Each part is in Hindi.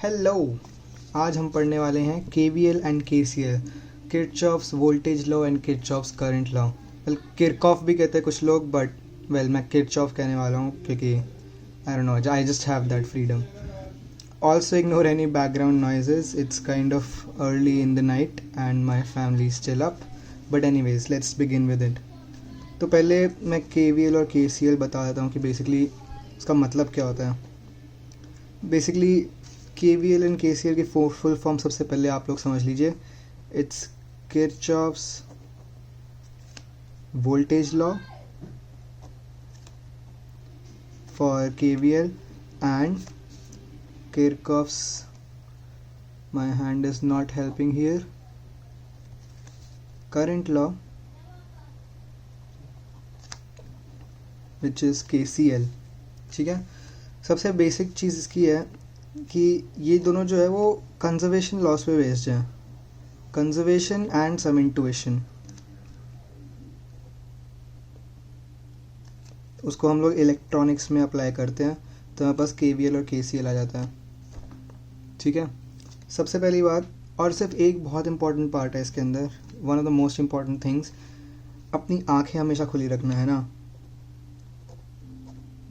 हेलो। आज हम पढ़ने वाले हैं KVL and KCL, Kirchhoff's voltage law and Kirchhoff's current law. Well Kirchhoff भी कहते हैं कुछ लोग, बट वेल मैं किरचॉफ कहने वाला हूँ क्योंकि I don't know, I just have that freedom. Also ignore any background noises, it's kind of early in the night and my family is still up. But anyways, let's begin with it. तो पहले मैं KVL और KCL बता देता हूँ कि बेसिकली उसका मतलब क्या होता है। बेसिकली KVL एंड KCL की फुल फॉर्म सबसे पहले आप लोग समझ लीजिए। It's Kirchhoff's voltage law for KVL and Kirchhoff's, my hand is not helping here, current law which is KCL। ठीक है, सबसे बेसिक चीज़ इसकी है कि ये दोनों जो है वो कंजर्वेशन लॉस पे बेस्ड हैं, कंजर्वेशन एंड सम इंटुइशन। उसको हम लोग इलेक्ट्रॉनिक्स में अप्लाई करते हैं तो हमारे पास KVL और KCL आ जाता है। ठीक है, सबसे पहली बात, और सिर्फ एक बहुत इंपॉर्टेंट पार्ट है इसके अंदर, one of the most important things, अपनी आंखें हमेशा खुली रखना है ना।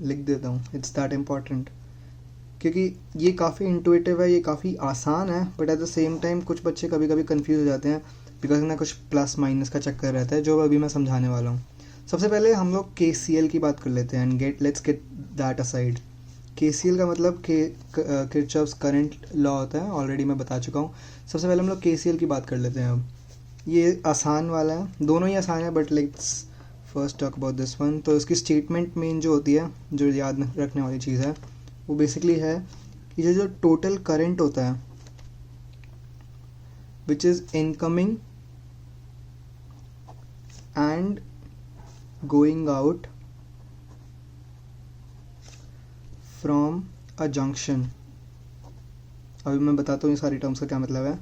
लिख देता हूँ, इट्स दैट इम्पॉर्टेंट, क्योंकि ये काफ़ी इंटुइटिव है, ये काफ़ी आसान है, but at the same time कुछ बच्चे कभी कभी कंफ्यूज हो जाते हैं बिकॉज ना कुछ प्लस माइनस का चक्कर रहता है, जो अभी मैं समझाने वाला हूँ। सबसे पहले हम लोग KCL की बात कर लेते हैं and let's get that aside. KCL का मतलब किरचॉफ्स करंट लॉ होता है, ऑलरेडी मैं बता चुका हूँ। सबसे पहले हम लोग KCL की बात कर लेते हैं। अब ये आसान वाला है, दोनों ही आसान है, but let's first talk about this one. तो इसकी स्टेटमेंट मेन जो होती है, जो याद रखने वाली चीज़ है, वो बेसिकली है कि जो टोटल करंट होता है which is incoming and going out from a junction. अभी मैं बताता हूँ ये सारी टर्म्स का क्या मतलब है।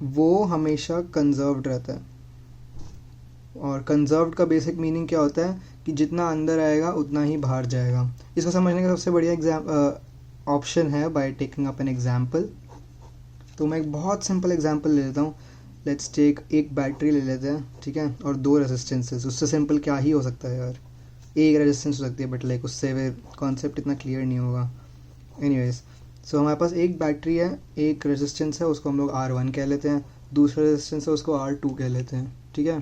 वो हमेशा कंजर्व्ड रहता है, और कंजर्व्ड का बेसिक मीनिंग क्या होता है कि जितना अंदर आएगा उतना ही बाहर जाएगा। इसको समझने का सबसे बढ़िया ऑप्शन है by taking up an example. तो मैं एक बहुत सिंपल एग्जाम्पल ले लेता हूँ। लेट्स टेक, एक बैटरी ले लेते हैं, ठीक है, और दो रेजिस्टेंसेस। उससे सिंपल क्या ही हो सकता है यार, एक रेजिस्टेंस हो सकती है, बट लाइक उससे वे कॉन्सेप्ट इतना क्लियर नहीं होगा। एनीवेज, सो हमारे पास एक बैटरी है, एक रेजिस्टेंस है, उसको हम लोग R1 कह लेते हैं, दूसरा रेजिस्टेंस है उसको R2 कह लेते हैं। ठीक है,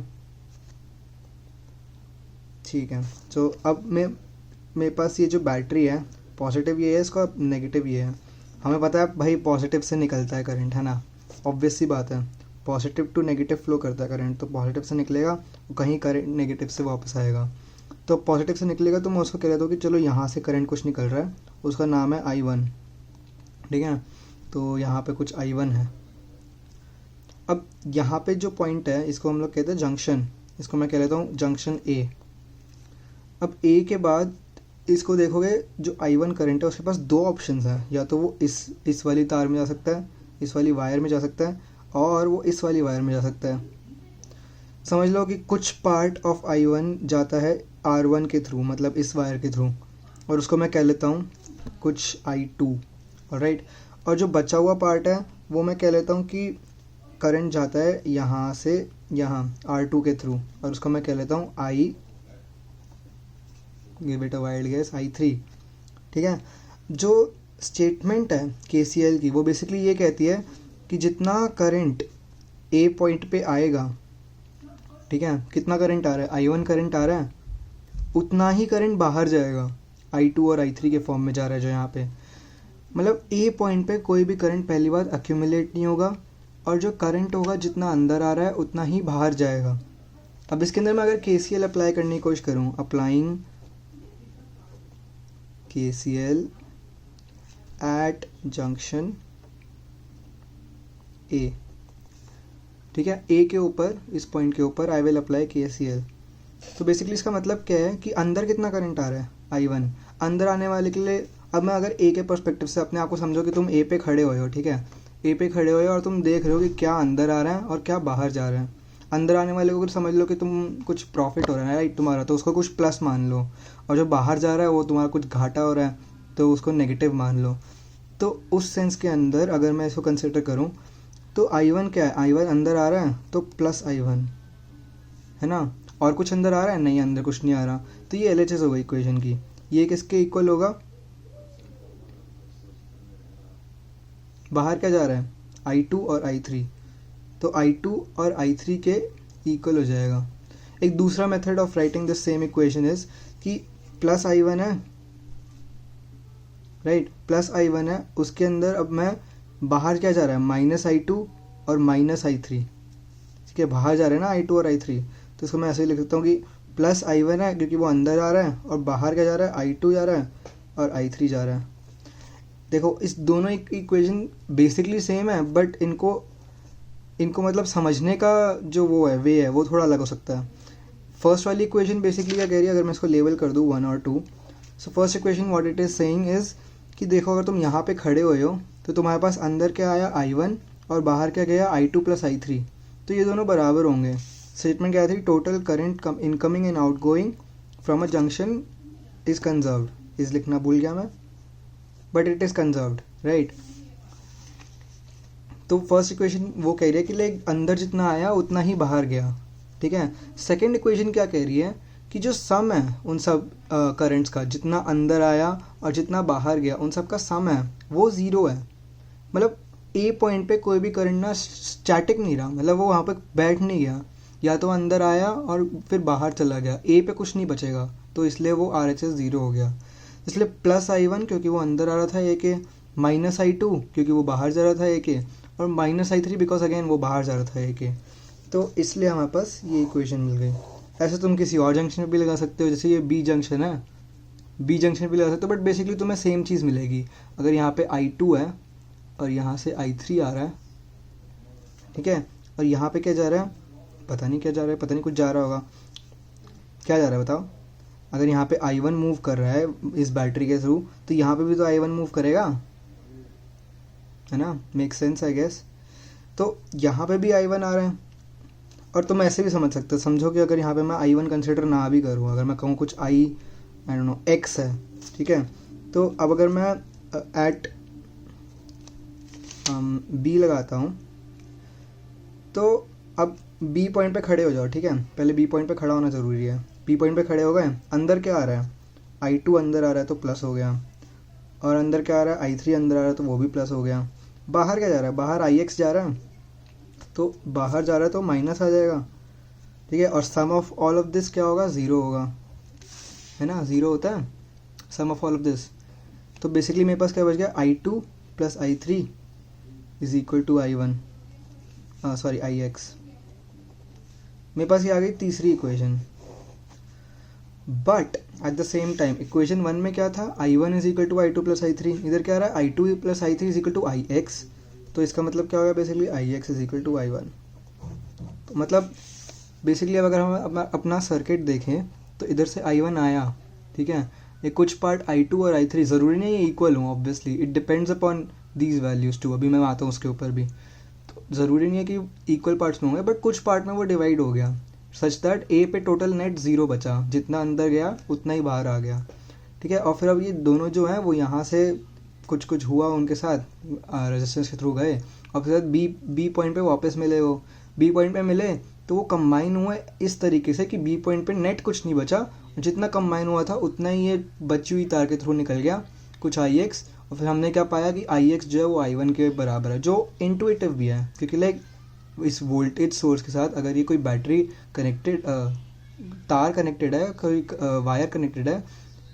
ठीक है। सो अब मेरे पास ये जो बैटरी है, पॉजिटिव ये है, इसका नेगेटिव ये है। हमें पता है भाई पॉजिटिव से निकलता है करंट, है ना, ऑब्वियस सी बात है, पॉजिटिव टू नेगेटिव फ्लो करता है करंट, तो पॉजिटिव से निकलेगा, कहीं करंट नेगेटिव से वापस आएगा। तो पॉजिटिव से निकलेगा तो मैं उसको कह देता हूँ कि चलो यहाँ से करंट कुछ निकल रहा है, उसका नाम है I1। ठीक है, तो यहाँ पे कुछ I1 है। अब यहाँ पे जो पॉइंट है इसको हम लोग कहते हैं जंक्शन, इसको मैं कह लेता हूँ जंक्शन A। अब A के बाद इसको देखोगे, जो I1 करंट है उसके पास दो ऑप्शंस हैं, या तो वो इस वाली तार में जा सकता है, इस वाली वायर में जा सकता है, और वो इस वाली वायर में जा सकता है। समझ लो कि कुछ पार्ट ऑफ I1 जाता है R1 के थ्रू, मतलब इस वायर के थ्रू, और उसको मैं कह लेता हूँ कुछ I2, ऑलराइट। और जो बचा हुआ पार्ट है वो मैं कह लेता हूँ कि करंट जाता है यहाँ से यहाँ R2 के थ्रू, और उसको मैं कह लेता हूँ give it a wild guess I3। ठीक है, जो स्टेटमेंट है KCL की वो बेसिकली ये कहती है कि जितना करंट A पॉइंट पे आएगा, ठीक है, कितना करंट आ रहा है, I1 करंट आ रहा है, उतना ही करंट बाहर जाएगा, I2 और I3 के फॉर्म में जा रहा है जो यहाँ पे। मतलब A पॉइंट पे कोई भी करंट पहली बार अक्यूमुलेट नहीं होगा, और जो करंट होगा जितना अंदर आ रहा है उतना ही बाहर जाएगा। अब इसके अंदर मैं अगर KCL अप्लाई करने की कोशिश करूँ, applying KCL at junction A, ठीक है, A के ऊपर, इस पॉइंट के ऊपर आई विल अप्लाई KCL। तो बेसिकली इसका मतलब क्या है कि अंदर कितना करंट आ रहा है, I1। अंदर आने वाले के लिए, अब मैं अगर A के पर्सपेक्टिव से अपने आप को समझो कि तुम A पे खड़े हुए हो, ठीक है, A पे खड़े हुए हो और तुम देख रहे हो कि क्या अंदर आ रहा है और क्या बाहर जा रहा है। अंदर आने वाले को अगर समझ लो कि तुम कुछ प्रॉफिट हो रहा है राइट तुम्हारा, तो उसको कुछ प्लस मान लो, और जो बाहर जा रहा है वो तुम्हारा कुछ घाटा हो रहा है, तो उसको नेगेटिव मान लो। तो उस सेंस के अंदर अगर मैं इसको कंसिडर करूँ तो I1 क्या है, I1 अंदर आ रहा है तो प्लस I1 है ना, और कुछ अंदर आ रहा है, नहीं अंदर कुछ नहीं आ रहा, तो ये LHS होगा इक्वेशन की। ये किसके इक्वल होगा, बाहर क्या जा रहा है, I2 और I3, तो I2 और I3 के इक्वल हो जाएगा। एक दूसरा method of writing this same equation is कि प्लस I1 है, राइट, प्लस I1 है, उसके अंदर अब मैं बाहर क्या जा रहा है, माइनस I2 और माइनस I3, ठीक है, बाहर जा रहे हैं ना I2 और I3, तो इसको मैं ऐसे ही लिख सकता हूँ कि प्लस I1 है क्योंकि वो अंदर आ रहा है, और बाहर क्या जा रहा है, I2 जा रहा है और I3 जा रहा है। देखो इस दोनों इक्वेशन बेसिकली सेम है, बट इनको मतलब समझने का जो वो है वे है वो थोड़ा अलग हो सकता है। फर्स्ट वाली इक्वेशन बेसिकली क्या कह रही है, अगर मैं इसको लेवल कर दूँ 1 और 2, so first equation what it is saying is कि देखो अगर तुम यहाँ पे खड़े हुए हो तो तुम्हारे पास अंदर क्या आया I1 और बाहर क्या गया I2 प्लस I3, तो ये दोनों बराबर होंगे। स्टेटमेंट क्या थी, total current incoming and outgoing from a junction is conserved, is लिखना भूल गया मैं, but it is conserved, right. तो फर्स्ट इक्वेशन वो कह रही है कि लाइक अंदर जितना आया उतना ही बाहर गया, ठीक है। सेकंड इक्वेशन क्या कह रही है कि जो सम है उन सब करंट्स का, जितना अंदर आया और जितना बाहर गया उन सब का सम है वो ज़ीरो है। मतलब ए पॉइंट पे कोई भी करंट ना स्टैटिक नहीं रहा, मतलब वो वहाँ पे बैठ नहीं गया, या तो अंदर आया और फिर बाहर चला गया, ए पे कुछ नहीं बचेगा, तो इसलिए वो RHS ज़ीरो हो गया। इसलिए प्लस I1 क्योंकि वो अंदर आ रहा था ए के, माइनस I2 क्योंकि वो बाहर जा रहा था ए के, और माइनस I3 बिकॉज अगेन वो बाहर जा रहा था ए के, तो इसलिए हमारे पास ये इक्वेशन मिल गई। ऐसे तुम किसी और जंक्शन पे भी लगा सकते हो, जैसे ये बी जंक्शन है, बी जंक्शन पे लगा सकते हो, बट बेसिकली तुम्हें सेम चीज़ मिलेगी। अगर यहाँ पे I2 है और यहाँ से I3 आ रहा है, ठीक है, और यहाँ पे क्या जा रहा है, पता नहीं क्या जा रहा है, पता नहीं कुछ जा रहा होगा, क्या जा रहा है बताओ। अगर यहाँ पे I1 मूव कर रहा है इस बैटरी के थ्रू, तो यहाँ पे भी तो I1 मूव करेगा, है ना, मेक सेंस आई गेस। तो यहाँ पे भी I1 आ रहा है, और तुम ऐसे भी समझ सकते हो, समझो कि अगर यहाँ पे मैं I1 कंसिडर ना भी करूँ, अगर मैं कहूँ कुछ आई डोंट नो X है, ठीक है, तो अब अगर मैं एट B लगाता हूँ, तो अब B पॉइंट पे खड़े हो जाओ, ठीक है, पहले B पॉइंट पे खड़ा होना ज़रूरी है। B पॉइंट पे खड़े हो गए, अंदर क्या आ रहा है, I2 अंदर आ रहा है तो प्लस हो गया, और अंदर क्या आ रहा है, I3 अंदर आ रहा है तो वो भी प्लस हो गया। बाहर क्या जा रहा है, बाहर IX जा रहा है, तो बाहर जा रहा है तो माइनस आ जाएगा, ठीक है, और sum of all of this क्या होगा, ज़ीरो होगा, है ना, ज़ीरो होता है sum of all of this. तो बेसिकली मेरे पास क्या बच गया, I2 plus I3 is equal to I1, sorry IX। मेरे पास ये आ गई तीसरी equation. But at the same time equation 1 में क्या था, I1 is equal to I2 plus I3, इधर क्या आ रहा है, I2 plus I3 is equal to IX, तो इसका मतलब क्या होगा basically, IX is equal to I1। तो मतलब बेसिकली अब अगर हम अपना सर्किट देखें तो इधर से I1 आया, ठीक है, ये कुछ पार्ट I2 और I3 ज़रूरी नहीं है इक्वल हो, obviously it depends upon these values too, अभी मैं आता हूँ उसके ऊपर भी, तो ज़रूरी नहीं है कि इक्वल पार्ट्स में होंगे, बट कुछ पार्ट में वो डिवाइड हो गया सच दैट ए पे टोटल नेट ज़ीरो बचा, जितना अंदर गया उतना ही बाहर आ गया, ठीक है। और फिर अब ये दोनों जो हैं वो यहाँ से कुछ कुछ हुआ उनके साथ, रेजिस्टेंस के थ्रू गए, और फिर बी पॉइंट पे वापस मिले, वो बी पॉइंट पे मिले तो वो कंबाइन हुए इस तरीके से कि बी पॉइंट पे नेट कुछ नहीं बचा, जितना कंबाइन हुआ था उतना ही ये बची हुई तार के थ्रू निकल गया कुछ IX, और फिर हमने क्या पाया कि IX जो है वो I1 के बराबर है, जो इंटुइटिव भी है, क्योंकि लाइक इस वोल्टेज सोर्स के साथ अगर ये कोई बैटरी कनेक्टेड तार कनेक्टेड है, कोई वायर कनेक्टेड है,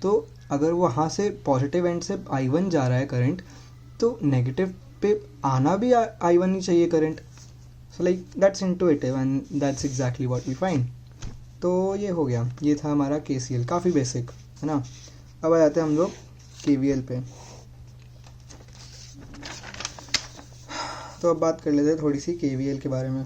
तो अगर वहाँ से पॉजिटिव एंड से I1 जा रहा है करंट, तो नेगेटिव पे आना भी I1 ही चाहिए current. So like that's intuitive and that's exactly what we find. तो ये हो गया, ये था हमारा KCL, काफ़ी बेसिक है ना। अब आ जाते हैं हम लोग KVL पे। तो अब बात कर लेते हैं थोड़ी सी KVL के बारे में।